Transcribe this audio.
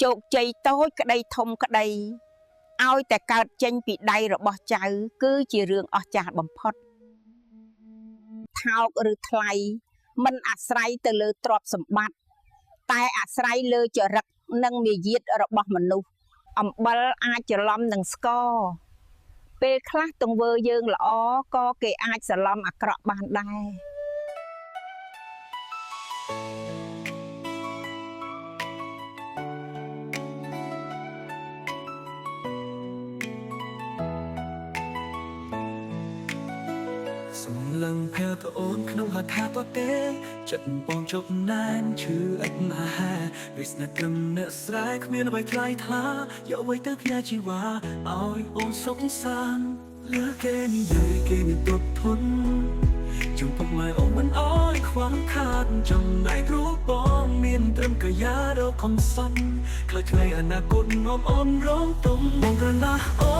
ជោគជ័យតូចក្តីធំក្តីឲ្យតែកើតចេញពីដៃរបស់ចៅគឺជារឿងអស្ចារ្យបំផុតថោកឬថ្លៃមិនអាស្រ័យទៅលើទ្រព្យសម្បត្តិតែអាស្រ័យលើចរិតនិងមាយាទរបស់មនុស្សអំបិលអាចច្រឡំនឹងស្ករពេលខ្លះទង្វើយើងល្អក៏គេអាចច្រឡំអាក្រក់បានដែរលឹងភែតអូនក្នុងហថាបតេចិត្តបងជប់ណែនឈឺអិចណាហាវាស្នេហ៍គំនិតស្រែគ្មានអ្វីថ្លៃថ្លាយកអ្វីទៅផ្ញើជីវ៉ាឲ្យអូនសុខសាន្តលើគេនិយាយគេមានទុកធន់ចំពុកម៉ែអូនមិនអើយខ្វះខាតចំណែកគ្រូបងមានត្រឹមកាយារកខំសន់ខ្លីៗអនាគតងំអូនរងទុំបងរណាអូ